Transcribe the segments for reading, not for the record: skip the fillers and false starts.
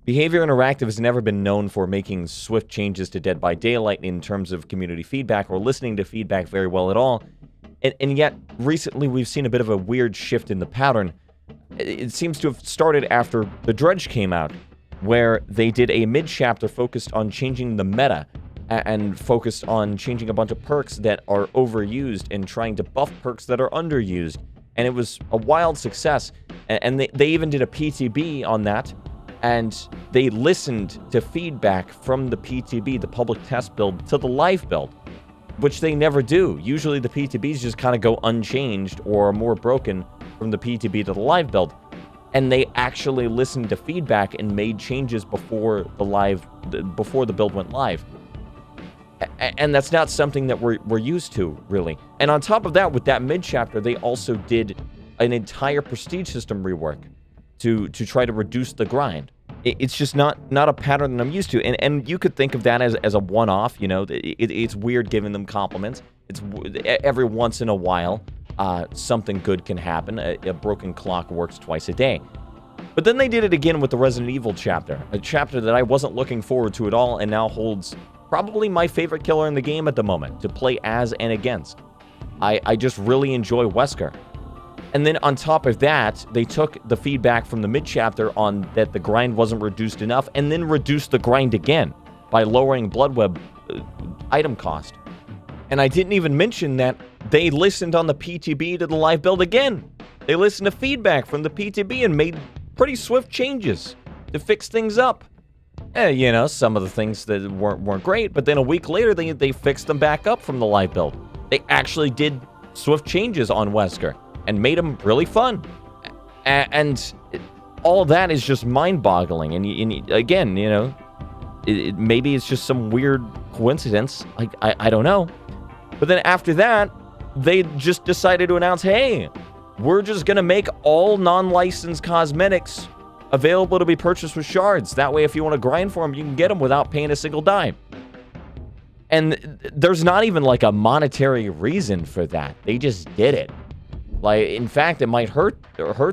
Behavior Interactive has never been known for making swift changes to Dead by Daylight in terms of community feedback or listening to feedback very well at all. And yet, recently we've seen a bit of a weird shift in the pattern. It seems to have started after The Dredge came out, where they did a mid-chapter focused on changing the meta and focused on changing a bunch of perks that are overused and trying to buff perks that are underused. And it was a wild success. And they even did a PTB on that, and they listened to feedback from the PTB, the public test build, to the live build, which they never do. Usually the PTBs just kind of go unchanged or are more broken from the PTB to the live build. And they actually listened to feedback and made changes before the build went live. And that's not something that we're used to, really. And on top of that, with that mid-chapter, they also did an entire prestige system rework to try to reduce the grind. It's just not a pattern that I'm used to. And you could think of that as a one-off, you know. It's weird giving them compliments. It's every once in a while, something good can happen. A broken clock works twice a day. But then they did it again with the Resident Evil chapter, a chapter that I wasn't looking forward to at all and now holds probably my favorite killer in the game at the moment to play as and against. I just really enjoy Wesker. And then on top of that, they took the feedback from the mid-chapter on that the grind wasn't reduced enough and then reduced the grind again by lowering Blood Web item cost. And I didn't even mention that they listened on the PTB to the live build again. They listened to feedback from the PTB and made pretty swift changes to fix things up. You know, some of the things that weren't great, but then a week later, they fixed them back up from the live build. They actually did swift changes on Wesker and made them really fun. And all that is just mind-boggling. And again, you know, maybe it's just some weird coincidence. I don't know. But then after that, they just decided to announce, hey, we're just going to make all non-licensed cosmetics available to be purchased with shards. That way, if you want to grind for them, you can get them without paying a single dime. And there's not even like a monetary reason for that. They just did it. Like, in fact, it might hurt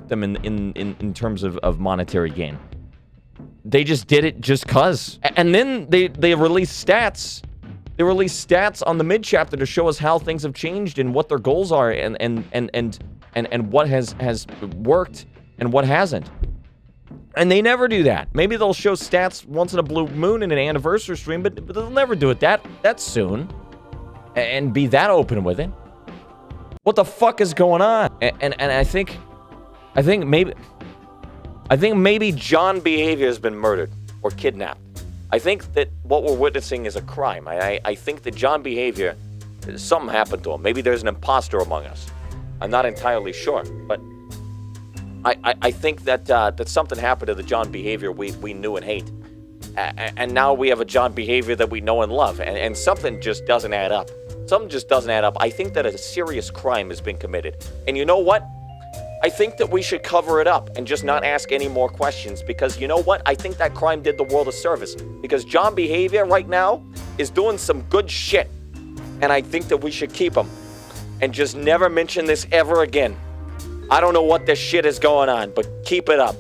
them in terms of monetary gain. They just did it just cause. And then they released stats. They released stats on the mid-chapter to show us how things have changed and what their goals are and what has worked and what hasn't. And they never do that. Maybe they'll show stats once in a blue moon in an anniversary stream, but they'll never do it that soon and be that open with it. What the fuck is going on? And I think maybe John Behavior has been murdered or kidnapped. I think that what we're witnessing is a crime. I think that John Behavior, something happened to him. Maybe there's an imposter among us. I'm not entirely sure, but I think that something happened to the John Behavior we knew and hate. And now we have a John Behavior that we know and love. And something just doesn't add up. Something just doesn't add up. I think that a serious crime has been committed. And you know what? I think that we should cover it up and just not ask any more questions, because you know what? I think that crime did the world a service, because John Behavior right now is doing some good shit. And I think that we should keep him and just never mention this ever again. I don't know what this shit is going on, but keep it up.